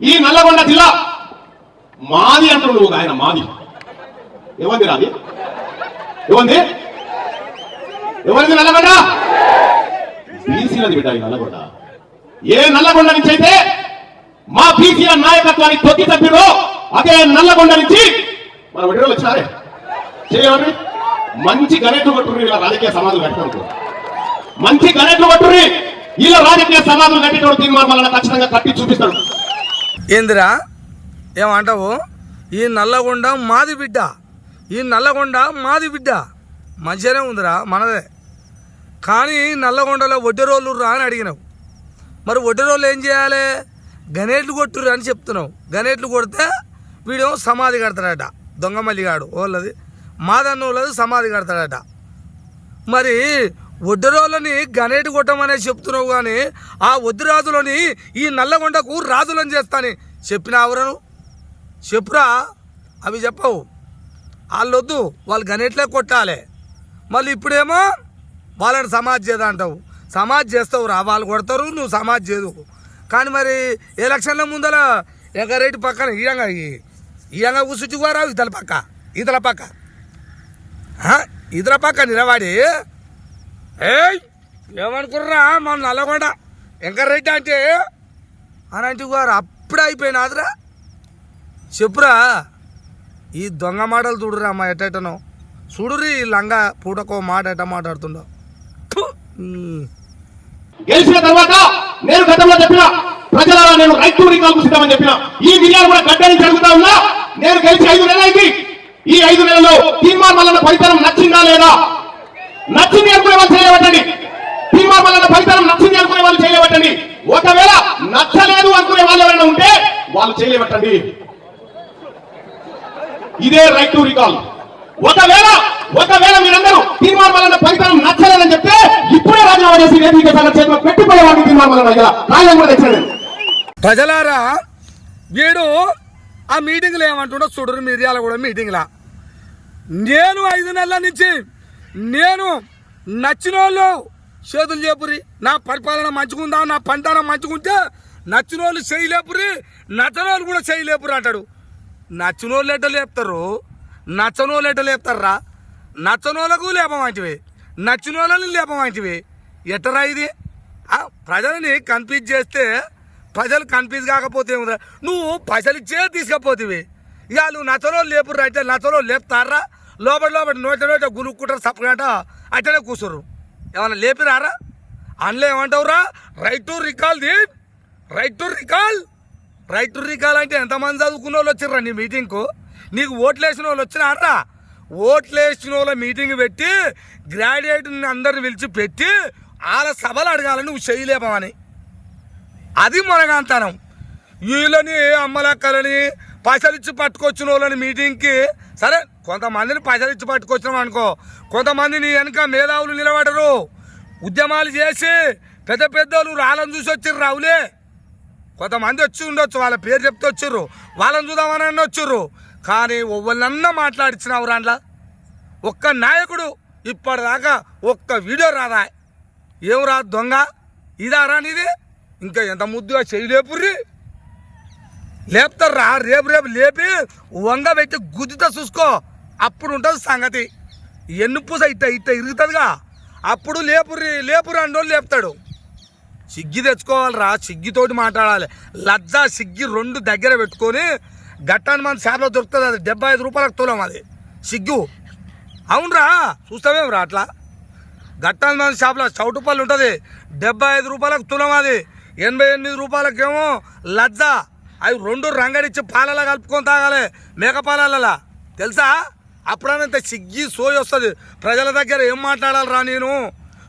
ఈ నల్లగొండ జిల్లా మాది అంటాడు నువ్వు, ఆయన మాది. ఏమంది రాది? ఏమంది? ఎవరిది నల్లగొండ? బీసీలది బిడ్డ ఈ నల్లగొండ. ఏ నల్లగొండ నుంచి అయితే మా బీసీల నాయకత్వాన్ని తొక్కి తప్పిరో అదే నల్లగొండ నుంచి మన విడుదల వచ్చినారే చేయవరి మంచి గణెట్లు కొట్టుర్రి. ఇలా రాజకీయ సమాధులు కట్టుకుంటారు, మంచి గణెట్లు కొట్టుర్రి. ఇలా రాజకీయ సమాధులు కట్టేటోడు తీర్మానం ఖచ్చితంగా కట్టి చూపిస్తాడు. ఏందిరా ఏమంటావు? ఈ నల్లగొండ మాది బిడ్డ, ఈ నల్లగొండ మాది బిడ్డ మంచిగానే ఉందిరా, మనదే. కానీ నల్లగొండలో వడ్డెరోళ్ళు రా అని అడిగినావు. మరి వడ్డెరోళ్ళు ఏం చేయాలి? గణేట్లు కొట్టుర్రు అని చెప్తున్నావు. గణేట్లు కొడితే వీడేమో సమాధి కడతాడట, దొంగమల్లిగాడు వాళ్ళది, మాదన్న వాళ్ళది సమాధి కడతాడట. మరి వడ్డెరోళ్ళని గణేటు కొట్టమనే చెప్తున్నావు, కానీ ఆ వడ్డిరాజులని ఈ నల్లగొండకు రాజులని చేస్తాని చెప్పినావురను చెప్పురా. అవి చెప్పవు, వాళ్ళొద్దు, వాళ్ళు గణేట్లే కొట్టాలి. మళ్ళీ ఇప్పుడేమో వాళ్ళని సమాజ్ చేద్దా అంటావు. సమాజ్ చేస్తావురా, వాళ్ళు కొడతారు, నువ్వు సమాజ్ చేయదు. కానీ మరి ఎలక్షన్ల ముందర ఎగరేటి పక్కన ఇయంగా కూర్చుంటుకోరా, ఇతల పక్క నిలబడి ఏమనుకుర్రా మన నల్లగొండ ఎంకరెడ్డి అంటే అని అంటే గారు అప్పుడే అయిపోయినాదిరా. చెప్పురా, ఈ దొంగ మాటలు చూడురా అమ్మ, ఎట్టనో చూడురి. లంగా పూటకో మాట ఎట్ట మాట్లాడుతుండో. గెలిచిన తర్వాత నేను గతంలో చెప్పిన ప్రజలలో నేను రైట్ టు రీకాల్ సిద్ధమని చెప్పిన ఈ విజయాలు కూడా గడ్డని జరుగుతా ఉన్నా. నేను గెలిచి 5 నెలలైంది. ఈ 5 నెలల్లో తీర్మానం వలన ఫలితం నచ్చిందా లేదా? నచ్చింది అనుకునే వాళ్ళు చేయలేవట్టండి. తీర్మానం వలన ఫలితం నచ్చింది అనుకునే వాళ్ళు చేయలేవట్టండి. ఒకవేళ నచ్చలేదు అనుకునే వాళ్ళు ఎవరైనా ఉంటే వాళ్ళు చేయలేవట్టండి. ఇదే రైట్ టు రీకాల్. ఒకవేళ మీరందరూ తీర్మానం వలన ఫలితం నచ్చలేదని చెప్తే ఇప్పుడే రాజీనామా చేసి ఏపీ సంఘం చేతిలో పెట్టిపోయేవాడిని తీర్మానం వలన రాజ్యం కూడా తెచ్చాడు. ప్రజలారా, వీడు ఆ మీటింగ్లో ఏమంటుండో చూడరు. మిర్యాల కూడా మీటింగ్లా నేను 5 నెలల నుంచి నేను నచ్చిన వాళ్ళు చేతులు చేపురి, నా పరిపాలన మంచుకుందా, నా పంటన మంచుకుంటే నచ్చిన వాళ్ళు చేయలేపురి, నచ్చని వాళ్ళు కూడా చేయలేపురి అంటాడు. నచ్చిన వాళ్ళు ఎట్ట లేపుతారు, నచ్చని వాళ్ళు ఎట్ట లేపుతారా? నచ్చని వాళ్ళకు లేపమంటివి, నచ్చిన వాళ్ళని లేపమంటివి. ఎట్టరా ఇది? ప్రజలని కన్ఫ్యూజ్ చేస్తే ప్రజలు కన్ఫ్యూజ్ కాకపోతే ఏముందా? నువ్వు పైసలు ఇచ్చే తీసుకపోతేవి. ఇక నువ్వు నచ్చనోళ్ళు లేపుర్రు అయితే నచ్చనోళ్ళు లేపుతారా? లోపల నోట గునుక్కుంటారు, సపరేట అట్టనే కూర్చోరు. ఏమన్నా లేపిరారా? అందులో ఏమంటావురా? రైట్ టు రికాల్ అంటే ఎంతమంది చదువుకున్న వాళ్ళు వచ్చిర్రా నీ మీటింగ్కు? నీకు ఓట్లు వేసిన వాళ్ళు వచ్చినారా? ఓట్లు వేసిన వాళ్ళ మీటింగ్ పెట్టి గ్రాడ్యుయేట్ని అందరిని పిలిచి పెట్టి వాళ్ళ సభలు అడగాలని నువ్వు చేయలేపమని. అది మనకంతనం. వీళ్ళని అమ్మలక్కలని పైసలు ఇచ్చి పట్టుకొచ్చిన వాళ్ళని మీటింగ్కి, సరే కొంతమందిని పైసలు ఇచ్చి పట్టుకొచ్చినాం అనుకో, కొంతమంది నీ వెనక మేధావులు నిలబడరు, ఉద్యమాలు చేసి పెద్దోళ్ళు రాళ్ళని చూసి వచ్చిర్రు. రావులే కొంతమంది వచ్చి ఉండొచ్చు, వాళ్ళ పేరు చెప్తే వచ్చిర్రు, వాళ్ళని చూద్దామని వచ్చిర్రు. కానీ ఎవరినన్నా మాట్లాడిచ్చినావు రాండ్లా ఒక్క నాయకుడు ఇప్పటిదాకా ఒక్క వీడియో రాదా? ఏం రా దొంగ ఇదారా నీది? ఇంకా ఎంత ముద్దుగా చేయలేపుర్రి, లేపుతారా? రేపు లేపి వంగ పెట్టి గుద్దుతో చూసుకో, అప్పుడు ఉంటుంది సంగతి. ఎన్నుపూస ఇట్ట ఇరుగుతుందిగా, అప్పుడు లేపురు అండోళ్ళు లేపుతాడు. సిగ్గి తెచ్చుకోవాలిరా, సిగ్గితోటి మాట్లాడాలి. లజ్జ సిగ్గి 2 దగ్గర పెట్టుకొని గట్టాన్ని మన షాప్లో దొరుకుతుంది, అది 75 రూపాయలకు తులం. అది సిగ్గు. అవునరా, చూస్తామేమరా అట్లా? గట్టాన్ని మన షాప్లో చౌటుపల్లి ఉంటుంది, 75 రూపాయలకు తులం. అది 88 రూపాయలకేమో లజ్జ. అవి 2 రంగడిచ్చి పాలలా కలుపుకొని తాగాలి, మేకపాలలా, తెలుసా? అప్పుడనంత సిగ్గి సోయి వస్తుంది. ప్రజల దగ్గర ఏం మాట్లాడాలిరా నేను?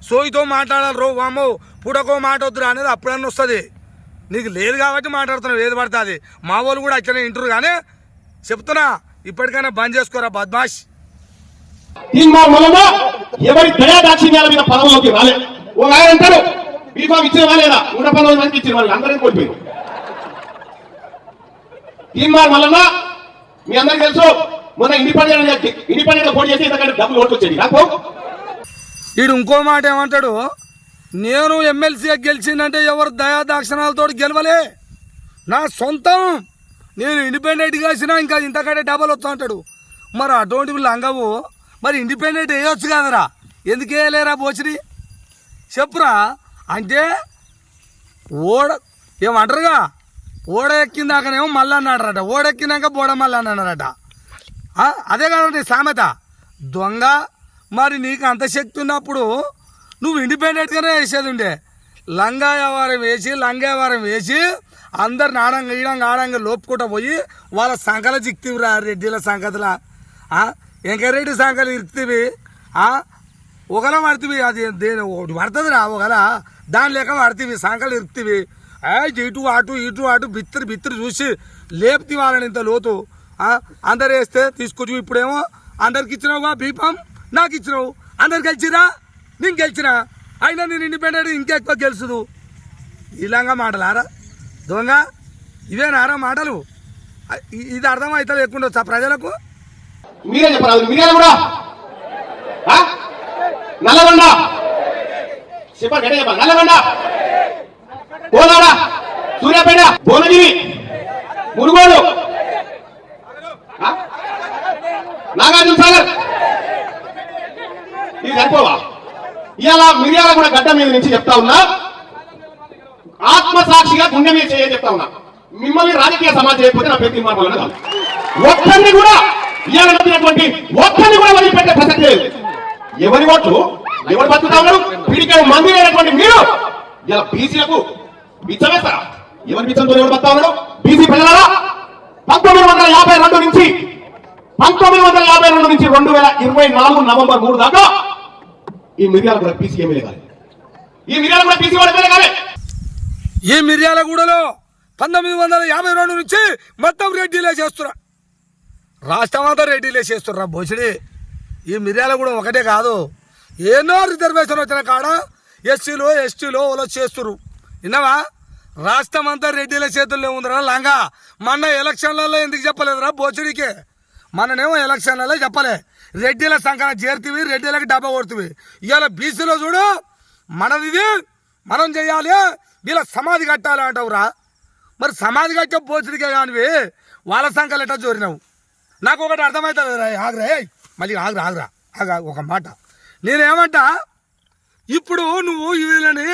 సోయితో మాట్లాడాలి రో వామో, పూటకో మాట వద్దురా అనేది అప్పుడన్నా వస్తుంది. నీకు లేదు కాబట్టి మాట్లాడుతున్నావు, ఏది పడుతుంది. మా వాళ్ళు కూడా అట్లనే వింటారు. కానీ చెప్తున్నా, ఇప్పటికైనా బంద్ చేసుకోరా బద్మాష్. ఎవరి దయాదాక్షిణ్యాల మీద పదవులోకి రాలే. ఓ ఆయన అంటారు బీఫామ్ ఇచ్చేవా లేదా? 119 మందికి ఇచ్చిన వాళ్ళు అందరం కోల్పోయారు. తీర్మానం వలన మీ అందరికి తెలుసు, మొన్న ఇండిపెండెంట్ పోటీ చేసి ఇంతకంటే డబ్బులు ఓట్లు వచ్చేది నాకు. వీడు ఇంకో మాట ఏమంటాడు? నేను ఎమ్మెల్సీ గెలిచిందంటే ఎవరు దయాదాక్షిణాలతో గెలవలే, నా సొంతం, నేను ఇండిపెండెంట్గా వేసినా ఇంకా ఇంతకంటే డబల్ వస్తా అంటాడు. మరి అటువంటి లంగవు మరి ఇండిపెండెంట్ వేయొచ్చు కదరా, ఎందుకు వేయలేరా బోచిడి చెప్పురా. అంటే ఓడ ఏమంటారుగా, ఓడ ఎక్కిందాకనేమో మళ్ళీ అన్నాడరట, ఓడెక్కినాక బోడ మళ్ళీ అన్నాడట. అదే కదండి సామెత. దొంగ, మరి నీకు అంత శక్తి ఉన్నప్పుడు నువ్వు ఇండిపెండెంట్గానే వేసేది ఉండే. లంగా వ్యవహారం వేసి అందరిని ఆడంగా లోపుకుంటూ పోయి వాళ్ళ సంకల చిక్తివిరా, రెడ్డిల సంకతలా వెంకరెడ్డి సంకలు ఇరుకుతివి. ఒకలా పడుతుంది, అది దేని ఒకటి పడుతుందిరా, ఒకలా దాని లేక పడుతుంది, సంకలు ఇరుకుతివి. ఇటు అటు బిత్తిరి చూసి లేపుతి వాళ్ళని ఇంత లోతు. అందరు వేస్తే తీసుకొచ్చి ఇప్పుడేమో అందరికి ఇచ్చినావుగా బీపం, నాకు ఇచ్చినావు, అందరు గెలిచిరా, నేను గెలిచినా, అయినా నేను ఇండిపెండెంట్ ఇంకెక్కువ గెలుచుదు. ఇలాగా మాటలారా దొంగ, ఇవేనారా మాటలు? ఇది అర్థమవుతా లేకుండా ప్రజలకు. మీరే చెప్పరాదు. మిర్యాల కూడా నల్లగొండ చెప్పండి, గట్టిగా చెప్పాలి. నల్లగొండ, కోలాడ, సూర్యాపేట, భువనగిరి, మునుగోడు, నాగార్జున సాగర్, ఇది సరిపోవా? ఇవాళ మిర్యాల కూడా గడ్డ మీద నుంచి చెప్తా ఉన్నా, ఆత్మసాక్షిగా గుండె మీద చేయని చెప్తా ఉన్నా. మిమ్మల్ని రాజకీయ సమాజం చేయకపోతే నా పేరు తీర్మానం కాదు. ఒక్కరిని కూడా ఇవాళ నచ్చినటువంటి ఒక్కరిని కూడా వదిలిపెట్టే ప్రసక్తి లేదు. ఎవరి ఓట్లు ఎవరు బతుకుతా ఉన్నారు? పీడికాయ మంది లేనటువంటి మీరు ఇలా బీసీలకు బిచ్చమేస్తారా? ఎవరి బిచ్చంతో ఎవరు బతుకుతా ఉన్నారు? బీసీ ప్రజలారా, 1952 నుంచి 2024 నవంబర్ 3 దాకా ఈ మిర్యాల కూడా పీసీ ఎమ్మెల్యే కాలేదు. ఈ మిర్యాల కూడా పీసీ వాడు ఎమ్మెల్యే కాలేదు. ఈ మిర్యాలగూడలో 1952 నుంచి మొత్తం రెడ్డిలే చేస్తున్నా, రాష్ట్రం అంతా రెడ్డిలే చేస్తున్నా బోసిడి. ఈ మిర్యాలగూడ ఒకటే కాదు, ఎన్నో రిజర్వేషన్ వచ్చిన కాడ ఎస్సీలో ఎస్టీలో వాళ్ళు చేస్తున్నారు. విన్నావా? రాష్ట్రం అంతా రెడ్డిల చేతుల్లో ఉందిరా లంగా. మొన్న ఎలక్షన్లలో ఎందుకు చెప్పలేదురా బోసిడికే? మననేమో ఎలక్షన్లలో చెప్పలే, రెడ్డిల సంఖ్య చేరుతీవి, రెడ్డిలకి డబ్బా కొడుతుంది. ఇవాళ బీసీలో చూడు, మనది మనం చేయాలి, వీళ్ళ సమాధి కట్టాలి అంటావురా. మరి సమాధి కట్టే బోసిడికే కానివి వాళ్ళ సంఖ్యలు ఎట్టా జోరినావు? నాకు ఒకటి అర్థమవుతుంది. ఆగ్రా, మళ్ళీ ఆగ్రా ఒక మాట నేనేమంటా, ఇప్పుడు నువ్వు వీళ్ళని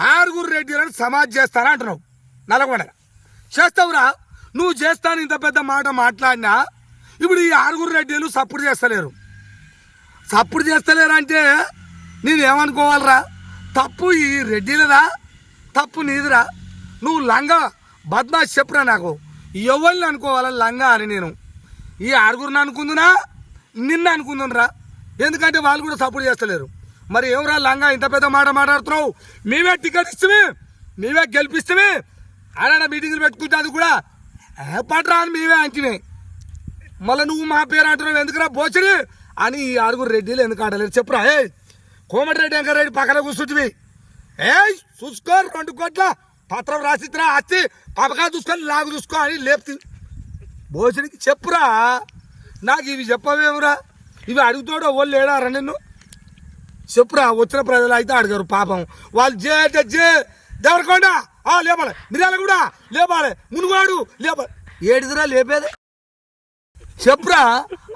6 రెడ్డిలను సమాధి చేస్తానా అంటున్నావు. నల్గొండ చేస్తావురా, నువ్వు చేస్తాను ఇంత పెద్ద మాట మాట్లాడినా ఇప్పుడు ఈ 6 రెడ్డిలు సపోర్ట్ చేస్తలేరు అంటే నేనేమనుకోవాలరా? తప్పు ఈ రెడ్డిలదా, తప్పు నీదిరా. నువ్వు లంగా బద్మాష్ చెప్పురా. నాకు ఎవరిని అనుకోవాలా లంగా అని? నేను ఈ 6 అనుకుందునా, నిన్న అనుకుందునరా? ఎందుకంటే వాళ్ళు కూడా సపోర్ట్ చేస్తలేరు. మరి ఎవరా లంగా ఇంత పెద్ద మాట మాట్లాడుతున్నావు? మేమే టికెట్ ఇస్తే, మేమే గెలిపిస్తే, ఆడ మీటింగ్లు పెట్టుకుంటే అది కూడా పట్రా అని మేమే అంటినే. మళ్ళీ నువ్వు మా పేరు అంటున్నావు ఎందుకురా బోచడి అని ఈ 6 రెడ్డిలు ఎందుకు ఆడలేరు చెప్పురా? కోమటిరెడ్డి వెంకరెడ్డి పక్కన కూర్చుంటివి, చూసుకో 2 కోట్ల పత్రం రాసిరా, అచ్చి పథకాలు చూసుకొని లాగు చూసుకో అని లేపుతుంది భోజనికి. చెప్పురా, నాకు ఇవి చెప్పవేమురా? ఇవి అడుగుతాడో వాళ్ళు లేడారా నిన్ను? చెప్పురా. వచ్చిన ప్రజలు అయితే అడిగారు పాపం, వాళ్ళు దేవరకొండ లేపాలి, మిర్యాల కూడా లేపాలి, మునుగోడు లేపాలి. ఏడుదిరా లేపేది? చెప్పురా.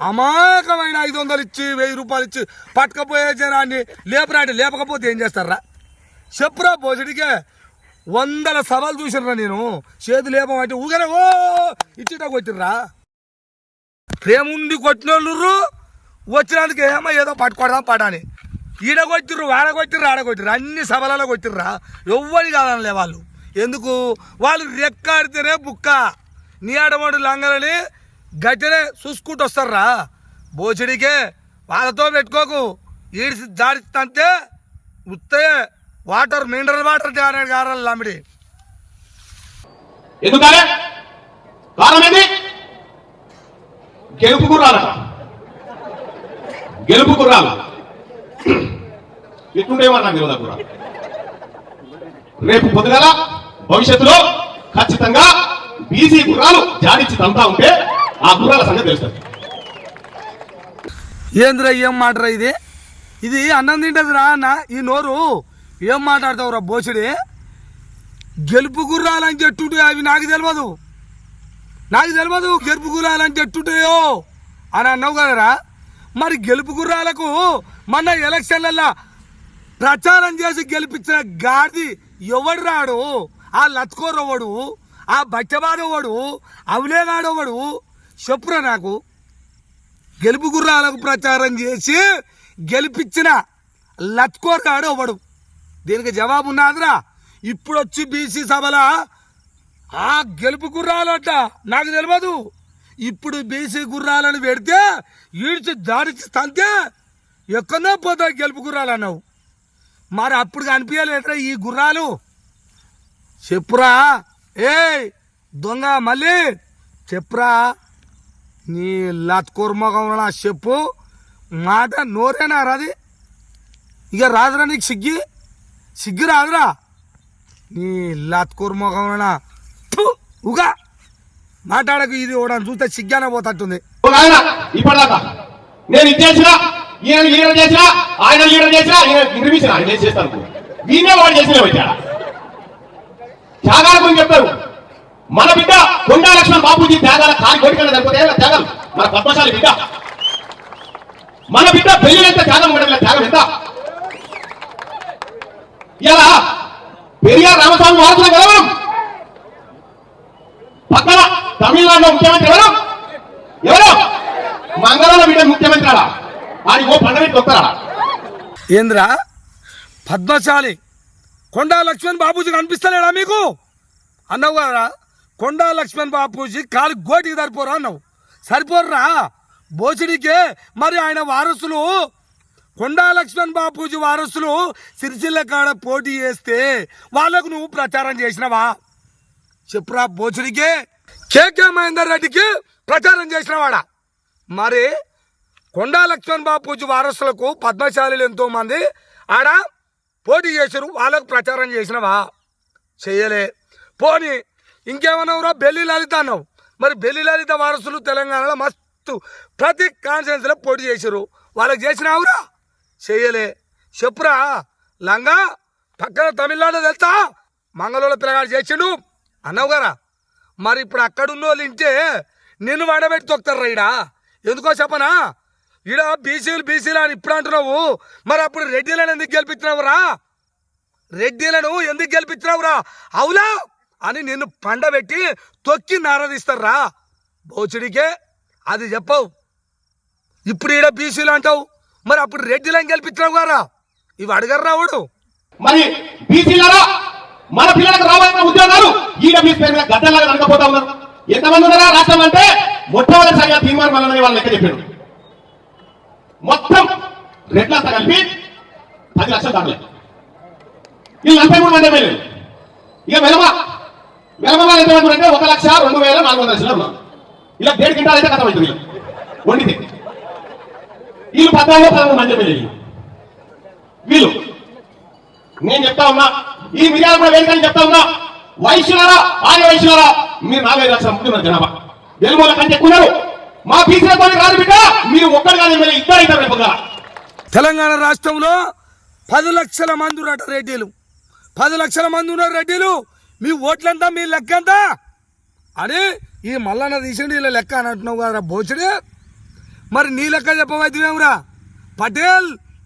అమాయకమైన 500 ఇచ్చి 1000 రూపాయలు ఇచ్చి పట్టుకపోయే జనాన్ని లేపరా అంటే లేపకపోతే ఏం చేస్తారా? చెప్పురా. భోజడికే 100 సభలు చూసినరా నేను. చేతులు లేపమంటే ఊగనే ఓ ఇచ్చిట కొట్టిర్రా. ప్రేముండి కొట్టిన వాళ్ళు వచ్చినందుకు ఏమో ఏదో పట్టుకోవడం పడాని ఈడ కొట్టిర్రు, ఆడ కొట్టిర్రు, ఆడ కొట్టిర్రు, అన్ని సభలలో కొట్టిర్రా. ఎవ్వరి కాదనలే వాళ్ళు. ఎందుకు? వాళ్ళు రెక్కాడితేనే బుక్క. నీ ఆడవాడు లంగలని గట్టినే చూసుకుంటూ వస్తారా బోచడికే. వాళ్ళతో పెట్టుకోకు, ఈడిసి జాడిస్తే ఉత్తయే వాటర్, మినరల్ వాటర్ గారాలు లామిడి. ఎందుకనే కారణం ఏంది? గెలుపు గుర్రాలట, గెలుపు గుర్రాలు ఎట్లుండేవన్నా విరోధ గుర్రాలు. రేపు పొద్దుగల భవిష్యత్తులో ఖచ్చితంగా బీసీ గుర్రాలు జాడిచ్చి తంతా ఉంటే ఆ గుర్రాల సంగతి తెలుస్తుంది. ఏంద్రా ఏం మాటరా ఇది? ఇది అన్నం తింటదిరా అన్న. ఈ నోరు ఏం మాట్లాడతావురా బోసిడి? గెలుపు గుర్రాలని చెట్టుంటే అవి నాకు తెలియదు గెలుపు గుర్రాలని చెట్టుంటాయో అని అన్నావు కదరా. మరి గెలుపు గుర్రాలకు మొన్న ఎలక్షన్లలో ప్రచారం చేసి గెలిపించిన గాడిది ఎవడు రాడు? ఆ లత్కోరవ్వడు, ఆ బచ్చబాదవ్వడు, అవలేగాడవ్వడు చెప్పురా నాకు. గెలుపు గుర్రాలకు ప్రచారం చేసి గెలిపించిన లత్కోరగాడు అవ్వడు. దీనికి జవాబు ఉన్నదిరా. ఇప్పుడు వచ్చి బీసీ సభల ఆ గెలుపు గుర్రాలంట నాకు తెలియదు. ఇప్పుడు బీసీ గుర్రాలను పెడితే ఈడ్చి దాడిచి తంతే ఎక్కడో పోతాయి గెలుపు గుర్రాలు అన్నావు. మరి అప్పుడు కనిపించలేదురా ఈ గుర్రాలు? చెప్పురా ఏ దొంగ, మళ్ళీ చెప్పురా. నీ లత్కోర్మగం చెప్పు మాట నోరేనా రాది? ఇక రాదురా నీకు సిగ్గు రాదురా? నీ లత్కోర్మగం ఉగా మాట్లాడకు. ఇది ఓడని చూస్తే సిగ్గానే పోతట్టుంది. ఇప్పటిదాకా నేను ఇది చేసినా, ఈయన లీడర్ చేసినా, ఆయన లీడర్ చేసినా, ఈయన ఇంటర్వ్యూసిన ఆయన చేస్తాను. వీనే వాడు చేసిన వచ్చాడు. త్యాగాల గురించి చెప్తారు. మన బిడ్డ కొండా లక్ష్మణ్ బాపూజీ త్యాగాల కాలి కొడుకన్నా సరిపోతే త్యాగాలు. మన పద్మశాలి బిడ్డ, మన బిడ్డ పెళ్లి ఎంత త్యాగం కూడా త్యాగం ఎంత? ఇలా పెరియార్ రామస్వామి వారసులు గెలవడం, పక్కన తమిళనాడులో ముఖ్యమంత్రి ఎవరు మంగళవారం బిడ్డ ముఖ్యమంత్రి అలా అని ఓ పండగ తొక్కరా. ఏంద్రా పద్మశాలి కొండా లక్ష్మణ్ బాపూజీ కనిపిస్తలేడా మీకు అన్నావు కదా? కొండా లక్ష్మణ్ బాపూజీ కాలు గోటికి సరిపోరా అన్నావు. సరిపోర్రా బోసిడికే. మరి ఆయన వారసులు కొండా లక్ష్మణ్ బాపూజీ వారసులు సిరిసిల్ల కాడ పోటీ చేస్తే వాళ్ళకు నువ్వు ప్రచారం చేసినవా? చెప్పురా బోసిడికే. కేకే మహేందర్ రెడ్డికి ప్రచారం చేసినవాడా? మరి కొండా లక్ష్మణ్ బాపూజీ వారసులకు పద్మశాలీలు ఎంతోమంది ఆడ పోటీ చేశారు, వాళ్ళకు ప్రచారం చేసినవా? చెయ్యలే. పోనీ ఇంకేమన్నావురా? బెల్లి లలిత అన్నావు. మరి బెల్లి లలిత వారసులు తెలంగాణలో మస్తు ప్రతి కాన్ఫరెన్స్లో పోటీ చేశారు, వాళ్ళకి చేసినావురా? చెయ్యలే. చెప్పురా లంగా పక్కన తమిళనాడు తెలుసా మంగళూరు పిల్లగాడు చేసిండు అన్నావు కదా. మరి ఇప్పుడు అక్కడున్న వాళ్ళు ఇంటే నిన్ను వడబెట్టి తొక్కుతారు ఈడ. ఎందుకో చెప్పనా? ఈడ బీసీలు అని ఇప్పుడు అంటున్నావు. మరి అప్పుడు రెడ్డిలను ఎందుకు గెలిపించినావురా? రెడ్డిలను ఎందుకు గెలిపించినావురా? అవులా అని నిన్ను పండబెట్టి తొక్కి నారదీస్తారా బోచుడికే? అది చెప్పవు. ఇప్పుడు ఈడ బీసీలు అంటావు, మరి అప్పుడు రెడ్డిలను గెలిపించినావు గారా? ఇవి అడగరు రావుడు. మరి బీసీలారా మన పిల్లలకు రావాల్సిన ఉద్యోగాలు ఈడబ్ల్యూఎస్ పేరు మీద గద్దలాగా నడకపోతా ఉన్నారు. ఎంతమంది ఉన్నారా రాష్ట్రం అంటే? మొట్టమొదటిసారిగా తీర్మానం వల్ల వాళ్ళు లెక్క చెప్పాడు. మొత్తం రెడ్లంతా కలిపి 10 లక్షలు దాటలేదు. వీళ్ళు 43 మంది ఎమ్మెల్యేలు. ఇక వెలమ ఎంతమంది అంటే 1,02,400 ఉన్నారు. ఇలా 1.5 క్వింటాలు అయితే కథ అవుతుంది వండితే. వీళ్ళు 14 మంది ఎమ్మెల్యేలు. వీళ్ళు నేను చెప్తా ఉన్నా, ఈ మిర్యాల కూడా వేదికని చెప్తా ఉన్నా, వైశ్యులారా ఆర్య వైశ్యులారా మీరు 45 లక్షల మంది ఉన్నారు జనాభా. వెలుమూల కంటే ఎక్కున్నారు. మా బీసీలతో రాదు బిడ్డ, మీరు ఒక్కరు కాదు ఎమ్మెల్యే, ఇద్దరు అవుతారు రేపు. తెలంగాణ రాష్ట్రంలో 10 లక్షల మంది ఉన్నారు రెడ్డిలు. 10 లక్షల మంది ఉన్నారు రెడ్డిలు. మీ ఓట్లంతా మీ లెక్క ఎంత అని ఈ మల్లన్న తీసిండి ఇలా లెక్క అని అంటున్నావు కదా బోచుడే. మరి నీ లెక్క చెప్పవైతేమరా?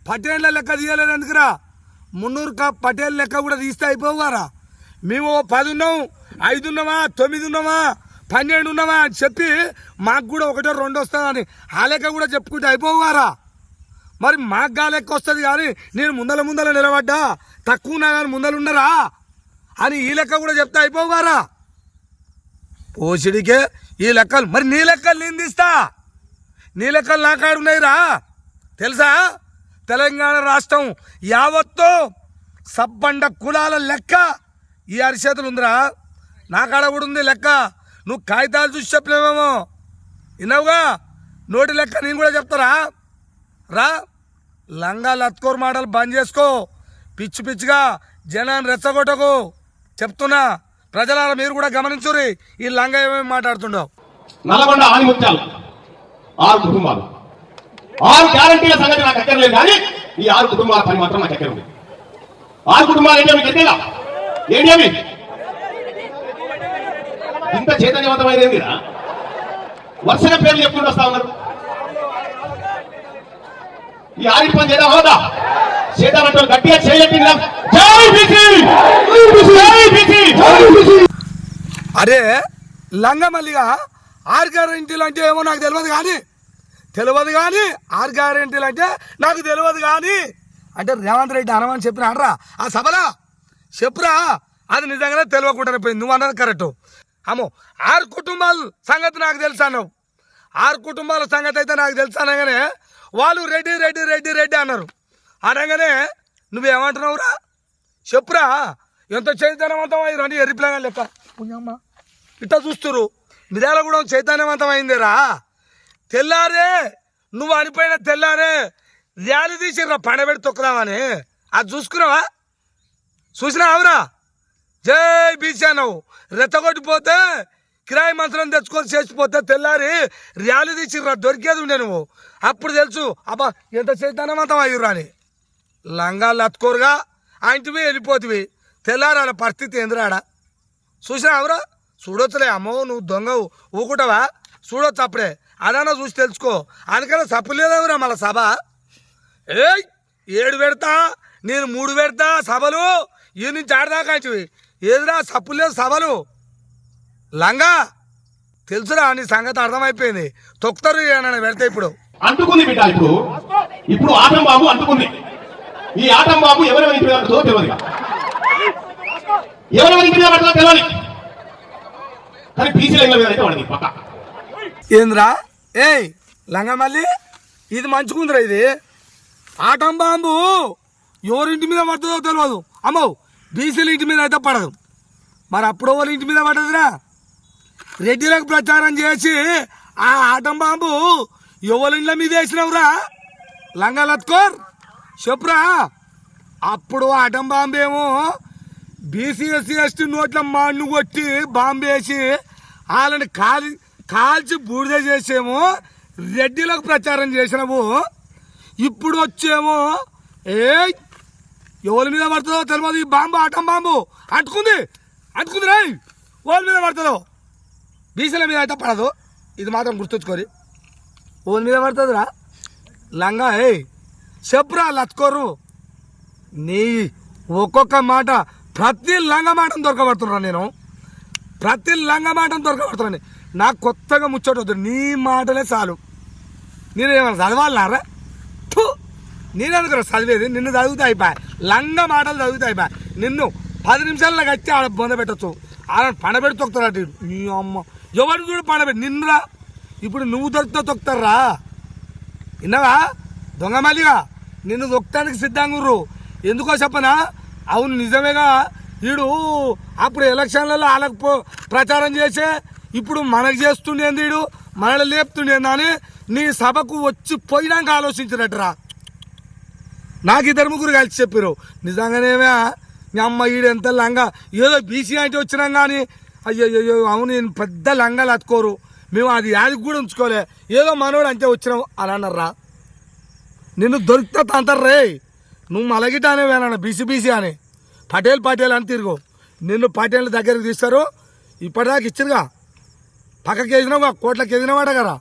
పటేళ్ల లెక్క తీయలేదు ఎందుకురా? 300 పటేల్ లెక్క కూడా తీస్తే అయిపోవారా? మేము 10 ఉన్నాం, 5 ఉన్నామా, 9 ఉన్నామా, 12 ఉన్నామా అని చెప్పి మాకు కూడా 1 2 వస్తుందని ఆ లెక్క కూడా చెప్పుకుంటే అయిపోవారా? మరి మాకు గా లెక్క వస్తుంది కానీ నేను ముందల నిలబడ్డా తక్కువ ఉన్నా కానీ ముందలున్నారా అని ఈ లెక్క కూడా చెప్తే అయిపోవారా? పోసిడికే ఈ లెక్కలు. మరి నీ లెక్కలు నేను తీస్తా. నీ లెక్కలు నా కాడున్నాయిరా తెలుసా? తెలంగాణ రాష్ట్రం యావత్తు సబ్బండ కులాల లెక్క ఈ అరిచేతులు ఉందిరా. నా కాడ కూడా ఉంది లెక్క. నువ్వు కాగితాలు చూసి చెప్పలేమేమో, విన్నావుగా? నోటి లెక్క నేను కూడా చెప్తారా రా. లంగా లత్కోర్ మాటలు బంద్ చేసుకో. పిచ్చిగా జనాన్ని రెచ్చగొట్టకు చెప్తున్నా. ప్రజలారా మీరు కూడా గమనించుర్రి ఈ లంగా ఏమేమి మాట్లాడుతుండవు. నల్లగొండ ఆనిముత్యాలు 6 కుటుంబాలు, 6 గ్యారంటీల సంగతి నాకు ఎక్కర్లేదు కానీ ఈ 6 కుటుంబాల పని మాత్రం నాకు ఎక్కడ ఉంది. 6 కుటుంబాలు ఏంటి మీకు ఎక్కేలా? ఏంటి అవి? ఇంత చైతన్యవంతమైనదిరా వరుసగా పేర్లు చెప్పుకుంటూ వస్తా ఉన్నారు. ఈ ఆడిట్ పని చేద్దాం అవుదా చేద్దామంటే గట్టిగా చేయట్టిందా? జై బీసీ, జై బీసీ, జై బీసీ. అరే లంగ మల్లిగా 6 గ్యారెంటీలు అంటే ఏమో నాకు తెలియదు కానీ 6 గ్యారెంటీలు అంటే నాకు తెలియదు కానీ అంటే రేవంత్ రెడ్డి అనమని చెప్పిన అనరా ఆ సభలో చెప్పురా. అది నిజంగానే తెలియకుండా పోయింది. నువ్వు అన్నది కరెక్ట్. అమ్మో 6 కుటుంబాల సంగతి నాకు తెలుసు అన్నావు. 6 కుటుంబాల సంగతి అయితే నాకు తెలుసు అనగానే వాళ్ళు రెడ్డి రెడ్డి రెడ్డి రెడ్డి అన్నారు. అనగానే నువ్వేమంటున్నావురా చెప్పురా. ఎంత చైతన్యవంతం అయ్యి రండి ఎరిపిలాగా లెక్క పుణ్యమ్మ ఇట్లా చూస్తురు. మిర్యాల కూడా చైతన్యవంతం అయిందిరా. తెల్లారే నువ్వు అనిపోయిన తెల్లారే ర్యాలీ తీసిర్రా పండబెట్టి తొక్కుదామని. అది చూసినావురా. జై బీసీ అన్నావు. రెత్తగొట్టిపోతే కిరాయి మంత్రం తెచ్చుకొని చేసిపోతే తెల్లారి ర్యాలీ తీసిర్రా దొరికేది ఉండే నువ్వు. అప్పుడు తెలుసు అబ్బా ఎంత చైతన్యవంతం అయ్యుర్రా అని. లంగాలు అత్తుకోరుగా ఆయనవి వెళ్ళిపోతువి. తెల్లారాల పరిస్థితి ఏందిరాడా చూసినావురా. చూడొచ్చులే అమ్మో నువ్వు దొంగవు ఊకుంటావా చూడొచ్చు అప్పుడే. అదన్నా చూసి తెలుసుకో. అందుకనే సప్పు లేదవురా మళ్ళా సభ. 7 పెడతా నేను 3 పెడతా సభలు ఈ నుంచి ఆడదాకా ఏదిరా సప్పు లేదు సభలు. లంగా తెలుసురా నీ సంగతి అర్థమైపోయింది. తొక్కుతారు నన్ను పెడితే ఇప్పుడు అంటుకుంది బిడ్డ. ఇప్పుడు ఆటం బాబు అంటుకుంది. ఈ ఆటం బాబు ఎవరెవరి ఇంటి మీద తెలియదు, ఎవరెవరి ఇంటి మీద పడుతుందో తెలియదు. కానీ బీసీల మీద అయితే వాడికి పక్క ఏంద్రా లంగా మళ్ళీ ఇది మంచుకుందిరా. ఇది ఆటం బాంబు ఎవరింటి మీద పడుతుందో తెలియదు. అమ్మో బీసీల ఇంటి మీద అయితే పడదు. మరి అప్పుడు వాళ్ళ ఇంటి మీద పడదురా. రెడ్డిలకు ప్రచారం చేసి ఆ ఆటం బాంబు ఎవరి ఇండ్ల మీద వేసినవురా లంగా లత్కోర్ చెప్పురా. అప్పుడు ఆటం బాంబు ఏమో బీసీ ఎస్సీ ఎస్టీ నోట్ల మాన్ను కొట్టి బాంబు వేసి వాళ్ళని కాల్చి బూడిద చేసేమో రెడ్డిలకు ప్రచారం చేసినవు. ఇప్పుడు వచ్చేమో ఎవరి మీద పడుతుందో తెలియదు. ఈ బాంబు ఆటం బాంబు అంటుకుంది రాయ్ ఓళ్ళ మీద పడుతుందో బీసీల మీద అయితే పడదు. ఇది మాత్రం గుర్తుంచుకోరి. ఓళ్ళ మీద పడుతుందిరా లంగా. చెప్పురా లత్కోరు. నీ ఒక్కొక్క మాట ప్రతి లంగ మాటను దొరకబడుతున్నా నేను. ప్రతి లంగ మాటను దొరకబడుతున్నాను. నాకు కొత్తగా ముచ్చటవుతుంది. నీ మాటలే చాలు. నేను ఏమన్నా చదవాలన్నారా? నేననుకున్నా చదివేది. నిన్ను చదువుతా అయిపోయా. లంగ మాటలు చదువుతా అయిపోయా. నిన్ను 10 నిమిషాల్లో వచ్చి ఆడ బొంద పెట్టచ్చు. ఆడ పండబెట్టి తొక్కుతారట. నీ అమ్మ ఎవరు చూడు పండబెట్టి నిన్నురా. ఇప్పుడు నువ్వు దొరికితే తొక్కుతారా విన్నావా దొంగ మల్లిగా. నిన్ను దొక్కడానికి సిద్ధంగా ఉర్రు. ఎందుకో చెప్పనా? అవును నిజమేగా. వీడు అప్పుడు ఎలక్షన్లలో వాళ్ళకు ప్రచారం చేసే ఇప్పుడు మనకు చేస్తుండేంది, వీడు మనల్ని లేపుతుండేంది అని నీ సభకు వచ్చి పోయినాక ఆలోచించినట్టురా. నాకు 2-3 కలిసి చెప్పారు. నిజంగానేమే మీ అమ్మ ఈడు ఎంత లంగా ఏదో బీసీ అంటే వచ్చినాం కానీ అయ్యో అవును నేను పెద్ద లంగాలు అతుకోరు మేము అది యాదికి కూడా ఉంచుకోలే ఏదో మనోడు అంటే వచ్చినాం అని అన్నారా. నిన్ను దొరికితే తంతారు రే. నువ్వు మలగిట అనేవేనా బీసీ అని పటేల్ అని తిరుగు. నిన్ను పటేల్ దగ్గరికి తీస్తారు. ఇప్పటిదాకా ఇచ్చిరుగా పక్కకి వేసినావు కోట్లకి వేసినవాట కదా.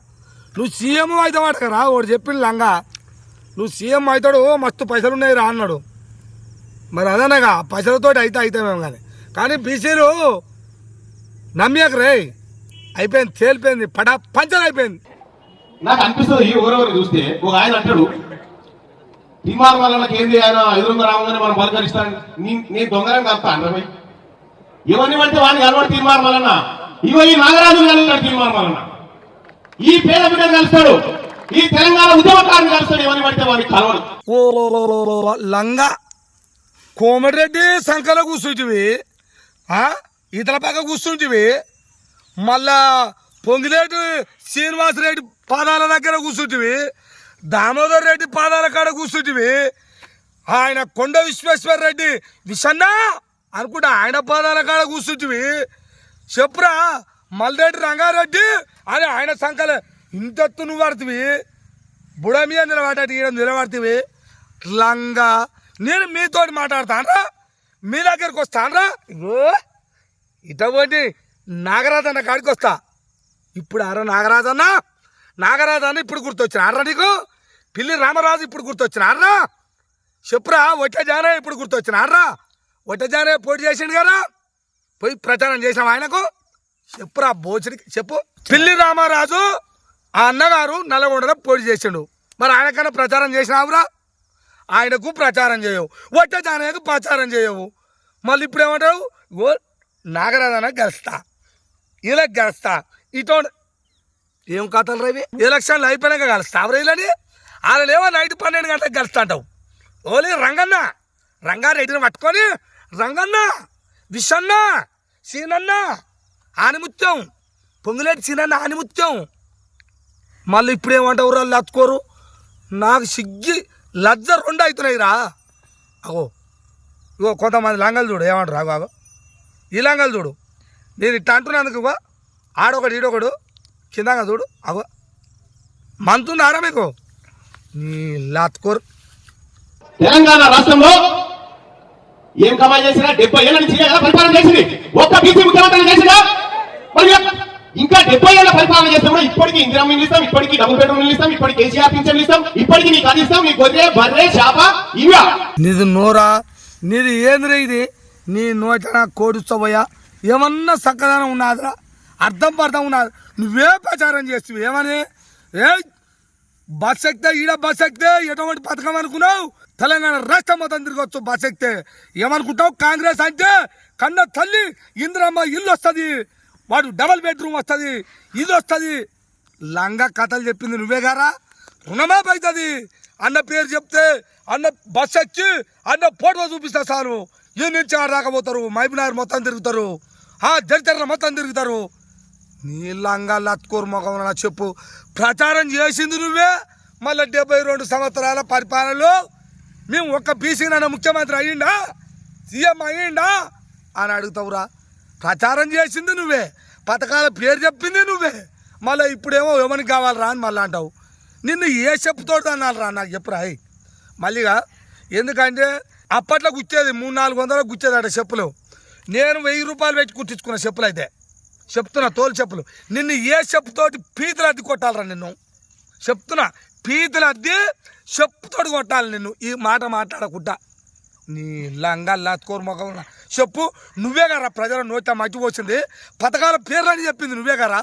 నువ్వు సీఎం అవుతావాట కదా. వాడు చెప్పిన లంగా నువ్వు సీఎం అవుతాడు మస్తు పైసలు ఉన్నాయి రా అన్నాడు. మరి అదనగా పైసలతో అవుతామేమో కానీ బీసీలు నమ్మాక రే అయిపోయింది. తేలిపోయింది. పంచర్ అయిపోయింది. నాకు అనిపిస్తుంది ఎవరెవరు చూస్తే ఒక ఆయన అంటాడు టీమార్ వాళ్ళకి ఏంది ఆయన ఎదురుగా రాగానే మనం పలకరిస్తాను. నేను దొంగరం కలుపుతా అంటారు. ఇవన్నీ అంటే వాడిని కలవాడు టీమార్ వలన. ఇవో ఈ నాగరాజు కలుగుతాడు టీమార్ వలన. ఈ పేద బిడ్డను కలుస్తాడు. ఈ తెలంగాణ ఉద్యమకారుని కలుస్తాడు. ఇవన్నీ పడితే వాడికి కలవడు. ఓ లంగా కోమటిరెడ్డి సంఖలో కూర్చుంటివి, ఇతర పక్క కూర్చుంటివి, మళ్ళా పొంగిలేటి శ్రీనివాసరెడ్డి పాదాల దగ్గర కూర్చుంటివి, దామోదర్ రెడ్డి పాదాల కాడ కూర్చుంటివి, ఆయన కొండ విశ్వేశ్వర రెడ్డి విషన్నా అనుకుంటా ఆయన పాదాల కాడ కూర్చుంటివి. చెప్పురా మల్రెడ్డి రంగారెడ్డి అని ఆయన సంఖలో ఇంతెత్తు నువ్వు పడుతుంది. బుడ మీద నిలబడ్డట్టు ఈయన నిలబడుతుంది. లంగా నేను మీతోటి మాట్లాడతానరా, మీ దగ్గరికి వస్తానరా. ఇటువంటి నాగరాజన్న కాడికి వస్తా. ఇప్పుడు అర నాగరాజన్న ఇప్పుడు గుర్తొచ్చిన అర్రా నీకు? పిల్లి రామరాజు ఇప్పుడు గుర్తొచ్చిన అర్రా? చెప్పురా. ఒట్టే జానయ్య ఇప్పుడు గుర్తొచ్చిన అర్రా? ఒట్టే జానయ్య పోటీ చేసిండు కదా, పోయి ప్రచారం చేసాం ఆయనకు. చెప్పురా బోచుడికి చెప్పు. పిల్లి రామరాజు ఆ అన్నగారు నల్లగొండలో పోటీ చేసిండు, మరి ఆయనకన్నా ప్రచారం చేసినావురా? ఆయనకు ప్రచారం చేయవు, ఒట్టే జానయ్యకు ప్రచారం చేయవు. మళ్ళీ ఇప్పుడు ఏమంటావు? ఓ నాగరాజన్న గెలుస్తా, ఇలా గెలుస్తా. ఇటో ఏం కథలు రవి? ఎలక్షన్లు అయిపోయినాక కలుస్తావు రైలని. వాళ్ళనేమో నైట్ 12 గంటలకు కలుస్తా అంటావు. ఓలీ రంగారెడ్డిని పట్టుకొని రంగన్న, విషన్న, సీనన్న, ఆనిముత్యం, పొంగులేటి సీనన్న, ఆనిముత్యం. మళ్ళీ ఇప్పుడు ఏమంటావు? వాళ్ళు లత్తుకోరు. నాకు సిగ్గి లజ్జ 2 అవుతున్నాయి రా. అగో ఇగో కొంతమంది లంగలు చూడు ఏమంటారు. అగో ఈ లంగలు చూడు. నేను ఇట్లా అంటున్నందుకు ఇగో ఆడొకడు ఈడొకడు కిందంగా చూడు. అగో మంతుందారా మీకు? నీ లత్తుకోరు. తెలంగాణ రాష్ట్రంలో ఏం కమాల్ చేసినా 70 ఏళ్ళ నుంచి కదా పరిపాలన చేసింది. ఒక్క బీసీ ముఖ్యమంత్రి చేసినా మరి ఇంకా 70 ఏళ్ళ పరిపాలన చేస్తే కూడా ఇప్పటికీ ఇందిరమ్మ ఇల్లు ఇస్తాం, ఇప్పటికీ డబుల్ బెడ్రూమ్ ఇల్లు ఇస్తాం, ఇప్పటికి కేసీఆర్ పింఛన్లు ఇస్తాం, ఇప్పటికీ నీకు అది ఇస్తాం, నీ గొర్రె బర్రె చేప ఇవా. నీది నోరా? నీది ఏంద్రా ఇది? నీ నోట కోడుస్తావయ్యా? ఏమన్నా చక్కదనం ఉన్నదిరా? అర్థం పర్థం ఉన్నది? నువ్వే ప్రచారం చేస్తావు ఏమని? బస్ ఎక్కితే ఈడ బస్ ఎక్కితే ఎటువంటి పథకం అనుకున్నావు? తెలంగాణ రాష్ట్రం మొత్తం తిరగచ్చు బస్ ఎక్కితే. ఏమనుకుంటావు? కాంగ్రెస్ అంటే కన్న తల్లి ఇందిరమ్మ ఇల్లు వస్తుంది, వాడు డబల్ బెడ్రూమ్ వస్తుంది, ఇది వస్తుంది. లంగా కథలు చెప్పింది నువ్వే గారా? రుణమాఫీ అవుతుంది అన్న పేరు చెప్తే అన్న బస్ ఎక్కి అన్న ఫోటో చూపిస్తా చాలు. ఈ నుంచి ఆడ రాకపోతారు, మహబూబ్నగర్ మొత్తం తిరుగుతారు, జడిచర్ల మొత్తం తిరుగుతారు. నీ లంగా లత్కోరు మొఖం చెప్పు. ప్రచారం చేసింది నువ్వే. మళ్ళీ 72 సంవత్సరాల పరిపాలనలో మేము ఒక్క బీసీ నాన్న ముఖ్యమంత్రి అయ్యిండా, సీఎం అయ్యిండా అని అడుగుతావురా? ప్రచారం చేసింది నువ్వే, పథకాల పేరు చెప్పింది నువ్వే. మళ్ళీ ఇప్పుడేమో ఎవరికి కావాలరా అని మళ్ళీ అంటావు. నిన్ను ఏ చెప్పుతోడు అన్నారా నాకు చెప్పురా. మళ్ళీగా ఎందుకంటే అప్పట్లో గుచ్చేది 300-400 గుచ్చేదట చెప్పులు. నేను 1000 రూపాయలు పెట్టి కుట్టించుకున్న చెప్పులు. అయితే చెప్తున్నా తోలు చెప్పులు. నిన్ను ఏ చెప్పుతోటి పీతలు అద్ది కొట్టాలరా? నిన్ను చెప్తున్నా, పీతలు అద్ది చెప్పుతోటి కొట్టాలి నిన్ను. ఈ మాట మాట్లాడకుండా నీ లంగా లాత్కోరు మొఖం చెప్పు. నువ్వే గారా ప్రజల నోట మట్టిపోసింది? పథకాల పేర్లని చెప్పింది నువ్వే గారా?